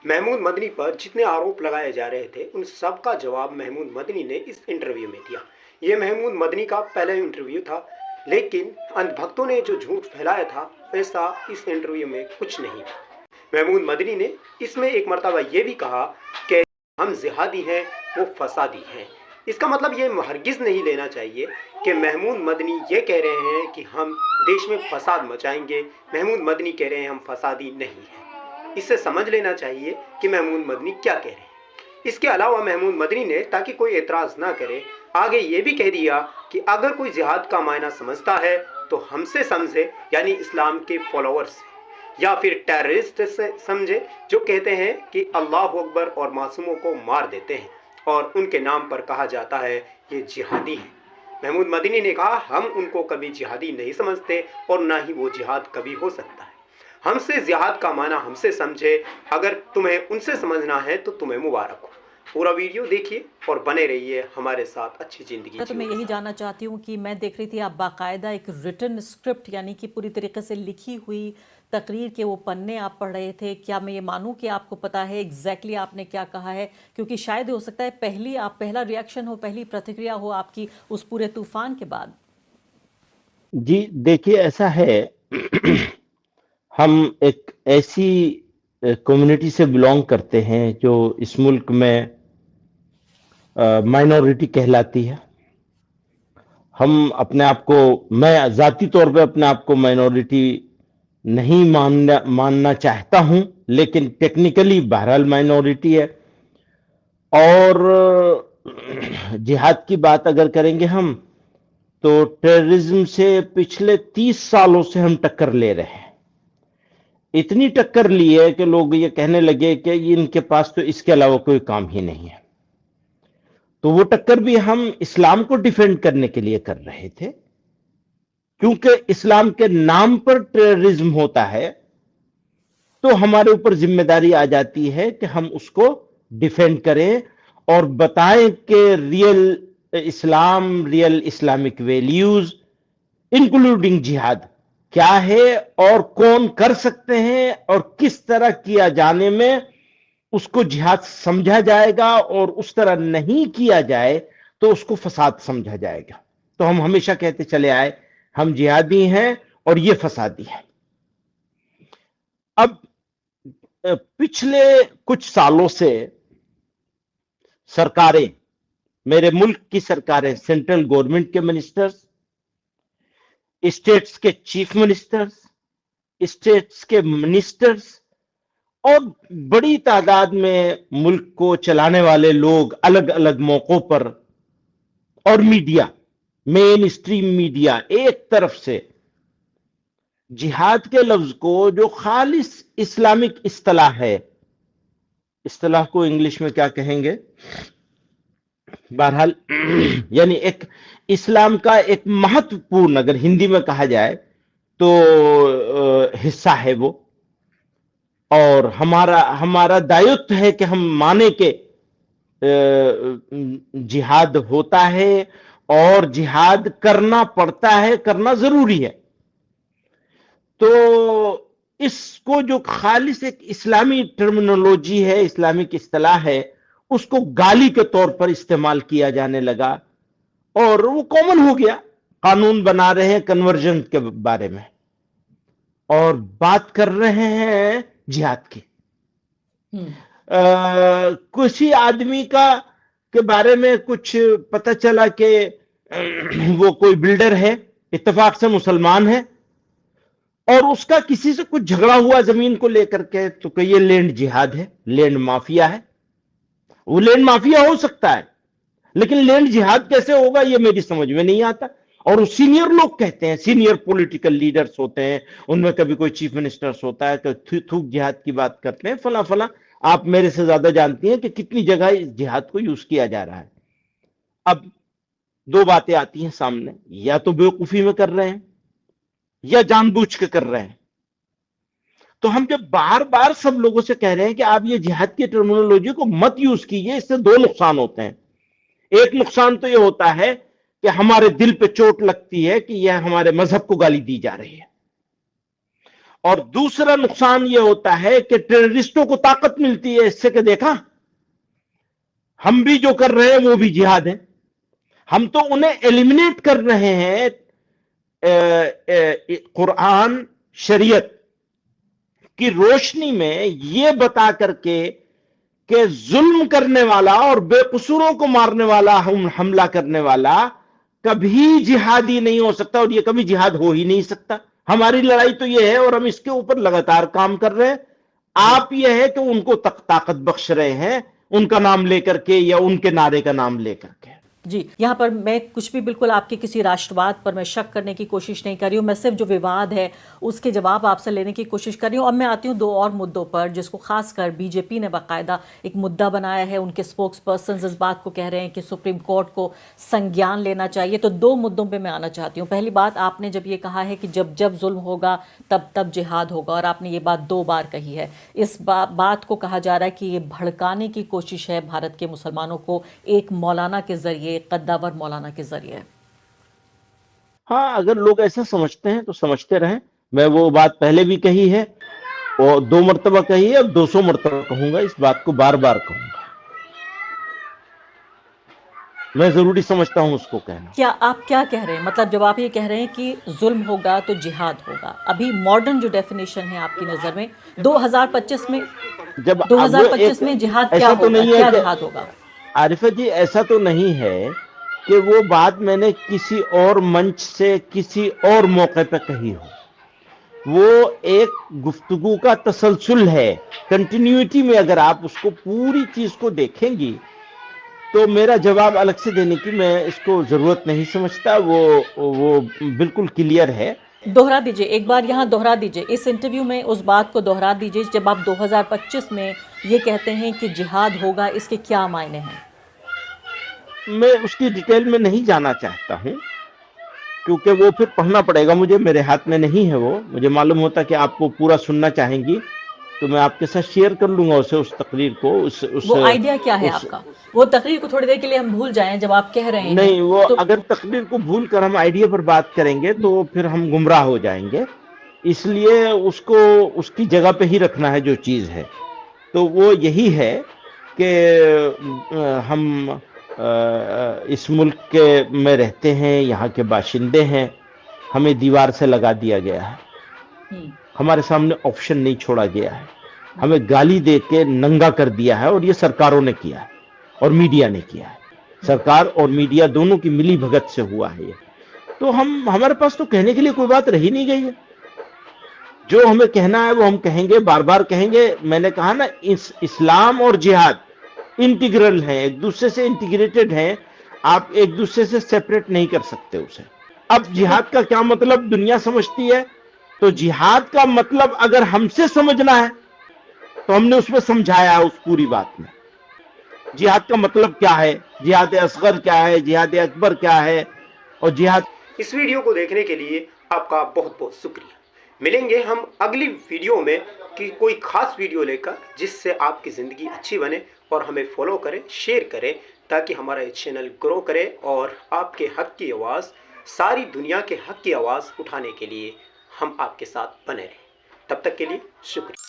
महमूद मदनी पर जितने आरोप लगाए जा रहे थे उन सब का जवाब महमूद मदनी ने इस इंटरव्यू में दिया। ये महमूद मदनी का पहला इंटरव्यू था, लेकिन अंधभक्तों ने जो झूठ फैलाया था ऐसा इस इंटरव्यू में कुछ नहीं था। महमूद मदनी ने इसमें एक मरतबा ये भी कहा कि हम जिहादी हैं, वो फसादी हैं। इसका मतलब ये हरगिज़ नहीं लेना चाहिए कि महमूद मदनी ये कह रहे हैं कि हम देश में फसाद मचाएंगे। महमूद मदनी कह रहे हैं हम फसादी नहीं हैं। इससे समझ लेना चाहिए कि महमूद मदनी क्या कह रहे हैं। इसके अलावा महमूद मदनी ने, ताकि कोई एतराज़ ना करे, आगे ये भी कह दिया कि अगर कोई जिहाद का मायना समझता है तो हमसे समझे, यानी इस्लाम के फॉलोअर्स से, या फिर टेररिस्ट से समझे जो कहते हैं कि अल्लाह अकबर और मासूमों को मार देते हैं और उनके नाम पर कहा जाता है ये जिहादी है। महमूद मदनी ने कहा हम उनको कभी जिहादी नहीं समझते और ना ही वो जिहाद कभी हो सकता है। हमसे जिहाद का माना हमसे समझे, अगर तुम्हें उनसे समझना है तो तुम्हें मुबारक हो। पूरा वीडियो देखिए और बने रहिए हमारे साथ अच्छी ज़िंदगी। तो मैं यही जानना चाहती हूँ कि मैं देख रही थी आप बाकायदा एक रिटन स्क्रिप्ट यानी कि पूरी तरीके से लिखी हुई तकरीर के वो पन्ने आप पढ़ रहे थे। क्या मैं ये मानूं कि आपको पता है एग्जैक्टली आपने क्या कहा है? क्योंकि शायद हो सकता है पहला रिएक्शन हो, पहली प्रतिक्रिया हो आपकी उस पूरे तूफान के बाद। जी देखिए, ऐसा है हम एक ऐसी कम्युनिटी से बिलोंग करते हैं जो इस मुल्क में माइनॉरिटी कहलाती है। हम अपने आप को, मैं ज़ाती तौर पे अपने आप को माइनॉरिटी नहीं मानना चाहता हूं, लेकिन टेक्निकली बहरहाल माइनॉरिटी है। और जिहाद की बात अगर करेंगे हम, तो टेररिज्म से पिछले 30 सालों से हम टक्कर ले रहे हैं। इतनी टक्कर ली है कि लोग ये कहने लगे कि इनके पास तो इसके अलावा कोई काम ही नहीं है। तो वो टक्कर भी हम इस्लाम को डिफेंड करने के लिए कर रहे थे, क्योंकि इस्लाम के नाम पर टेररिज्म होता है तो हमारे ऊपर जिम्मेदारी आ जाती है कि हम उसको डिफेंड करें और बताएं कि रियल इस्लाम, रियल इस्लामिक वैल्यूज इंक्लूडिंग जिहाद क्या है और कौन कर सकते हैं और किस तरह किया जाने में उसको जिहाद समझा जाएगा, और उस तरह नहीं किया जाए तो उसको फसाद समझा जाएगा। तो हम हमेशा कहते चले आए हम जिहादी हैं और ये फसादी है। अब पिछले कुछ सालों से सरकारें, मेरे मुल्क की सरकारें, सेंट्रल गवर्नमेंट के मिनिस्टर्स, स्टेट्स के चीफ मिनिस्टर्स, स्टेट्स के मिनिस्टर्स और बड़ी तादाद में मुल्क को चलाने वाले लोग अलग अलग मौकों पर, और मीडिया, मेन स्ट्रीम मीडिया एक तरफ से जिहाद के लफ्ज को, जो खालिस इस्लामिक इस्तिलाह है, इस्तिलाह को इंग्लिश में क्या कहेंगे, बहरहाल यानी एक इस्लाम का एक महत्वपूर्ण, अगर हिंदी में कहा जाए तो हिस्सा है वो, और हमारा दायित्व है कि हम माने के जिहाद होता है और जिहाद करना पड़ता है, करना जरूरी है। तो इसको जो खालिस एक इस्लामी टर्मिनोलॉजी है, इस्लामिक इस्तिलाह है, उसको गाली के तौर पर इस्तेमाल किया जाने लगा और वो कॉमन हो गया। कानून बना रहे हैं कन्वर्जन के बारे में और बात कर रहे हैं जिहाद की। किसी आदमी के बारे में कुछ पता चला कि वो कोई बिल्डर है, इत्तेफाक से मुसलमान है, और उसका किसी से कुछ झगड़ा हुआ जमीन को लेकर के, तो ये लैंड जिहाद है, लैंड माफिया है। वो लैंड माफिया हो सकता है, लेकिन लैंड जिहाद कैसे होगा ये मेरी समझ में नहीं आता। और वो सीनियर लोग कहते हैं, सीनियर पॉलिटिकल लीडर्स होते हैं, उनमें कभी कोई चीफ मिनिस्टर्स होता है तो थूक जिहाद की बात करते हैं, फला फला। आप मेरे से ज्यादा जानती हैं कि कितनी जगह इस जिहाद को यूज किया जा रहा है। अब दो बातें आती हैं सामने, या तो बेवकूफी में कर रहे हैं या जानबूझ के कर रहे हैं। तो हम जब बार बार सब लोगों से कह रहे हैं कि आप ये जिहाद की टर्मिनोलॉजी को मत यूज कीजिए, इससे दो नुकसान होते हैं। एक नुकसान तो ये होता है कि हमारे दिल पे चोट लगती है कि यह हमारे मजहब को गाली दी जा रही है, اور دوسرا نقصان یہ ہوتا ہے کہ ٹیررسٹوں کو طاقت ملتی ہے اس سے کہ دیکھا ہم بھی جو کر رہے ہیں وہ بھی جہاد ہے. ہم تو انہیں ایلیمنیٹ کر رہے ہیں قرآن شریعت کی روشنی میں یہ بتا کر کے کہ ظلم کرنے والا اور بے قصوروں کو مارنے والا حملہ کرنے والا کبھی جہادی نہیں ہو سکتا اور یہ کبھی جہاد ہو ہی نہیں سکتا. ہماری لڑائی تو یہ ہے اور ہم اس کے اوپر لگاتار کام کر رہے ہیں. آپ یہ ہے کہ ان کو طاقت بخش رہے ہیں ان کا نام لے کر کے یا ان کے نعرے کا نام لے کر کے. جی یہاں پر میں کچھ بھی بالکل آپ کے کسی راشٹرواد پر میں شک کرنے کی کوشش نہیں کر رہی ہوں. میں صرف جو وواد ہے اس کے جواب آپ سے لینے کی کوشش کر رہی ہوں. اب میں آتی ہوں دو اور مدعوں پر جس کو خاص کر بی جے پی نے باقاعدہ ایک مدعا بنایا ہے. ان کے اسپوکس پرسنز اس بات کو کہہ رہے ہیں کہ سپریم کورٹ کو سنگیان لینا چاہیے. تو دو مدعوں پہ میں آنا چاہتی ہوں. پہلی بات آپ نے جب یہ کہا ہے کہ جب جب ظلم ہوگا تب تب جہاد ہوگا اور آپ نے یہ بات 2 بار کہی ہے. اس بات کو کہا جا رہا ہے کہ یہ بھڑکانے کی کوشش ہے بھارت کے مسلمانوں کو ایک مولانا کے ذریعے قداور مولانا کے ذریعے. ہاں اگر لوگ ایسا سمجھتے ہیں تو سمجھتے رہیں. میں وہ بات پہلے بھی کہی ہے اور 2 مرتبہ کہی ہے اور 200 مرتبہ کہوں گا. اس بات کو بار بار کہوں گا. میں ضروری سمجھتا ہوں اس کو کہنا. کیا آپ کیا کہہ رہے ہیں؟ مطلب جب آپ یہ کہہ رہے ہیں کہ ظلم ہوگا تو جہاد ہوگا، ابھی ماڈرن جو ڈیفینیشن ہے آپ کی نظر میں 2025 میں جب 2025 میں جہاد کیا ایسا تو ہوگا، نہیں ہے کیا کہ جہاد ہوگا؟ عارفہ جی ایسا تو نہیں ہے کہ وہ بات میں نے کسی اور منچ سے کسی اور موقع پہ کہی ہو. وہ ایک گفتگو کا تسلسل ہے. کنٹینیوٹی میں اگر آپ اس کو پوری چیز کو دیکھیں گی تو میرا جواب الگ سے دینے کی میں اس کو ضرورت نہیں سمجھتا. وہ بالکل کلیئر ہے. دوہرا دیجئے ایک بار، یہاں دوہرا دیجئے اس انٹرویو میں اس بات کو دوہرا دیجئے جب آپ 2025 میں یہ کہتے ہیں کہ جہاد ہوگا، اس کے کیا معنی ہیں؟ میں اس کی ڈیٹیل میں نہیں جانا چاہتا ہوں کیونکہ وہ پھر پڑھنا پڑے گا مجھے. میرے ہاتھ میں نہیں ہے وہ. مجھے معلوم ہوتا کہ آپ کو پورا سننا چاہیں گی تو میں آپ کے ساتھ شیئر کر لوں گا اس تقریر کو. وہ آئیڈیا کیا ہے آپ کا؟ وہ تقریر کو تھوڑی دیر کے لیے ہم بھول جائیں جب آپ کہہ رہے ہیں نہیں وہ تو اگر تقریر کو بھول کر ہم آئیڈیا پر بات کریں گے تو پھر ہم گمراہ ہو جائیں گے. اس لیے اس کو اس کی جگہ پہ ہی رکھنا ہے جو چیز ہے. تو وہ یہی ہے کہ ہم اس ملک کے میں رہتے ہیں، یہاں کے باشندے ہیں. ہمیں دیوار سے لگا دیا گیا ہے. ہمارے سامنے آپشن نہیں چھوڑا گیا ہے. ہمیں گالی دے کے ننگا کر دیا ہے اور یہ سرکاروں نے کیا ہے اور میڈیا نے کیا ہے. سرکار اور میڈیا دونوں کی ملی بھگت سے ہوا ہے یہ. تو ہمارے پاس تو کہنے کے لیے کوئی بات رہی نہیں گئی ہے. جو ہمیں کہنا ہے وہ ہم کہیں گے، بار بار کہیں گے. میں نے کہا نا اسلام اور جہاد انٹیگرل ہیں، ایک دوسرے سے انٹیگریٹڈ ہیں. آپ ایک دوسرے سے سیپریٹ نہیں کر سکتے اسے. اب جہاد کا کیا مطلب دنیا سمجھتی ہے تو جہاد کا مطلب اگر ہم سے سمجھنا ہے تو ہم نے اس میں سمجھایا اس پوری بات میں. جہاد کا مطلب کیا ہے، جہاد اصغر کیا ہے، جہاد اکبر کیا ہے اور جہاد. اس ویڈیو کو دیکھنے کے لیے آپ کا بہت بہت شکریہ. ملیں گے ہم اگلی ویڈیو میں کہ کوئی خاص ویڈیو لے کر جس سے آپ کی زندگی اچھی بنے. اور ہمیں فالو کریں، شیئر کریں تاکہ ہمارا یہ چینل گرو کرے اور آپ کے حق کی آواز، ساری دنیا کے حق کی آواز اٹھانے کے لیے ہم آپ کے ساتھ بنے رہیں. تب تک کے لیے شکریہ.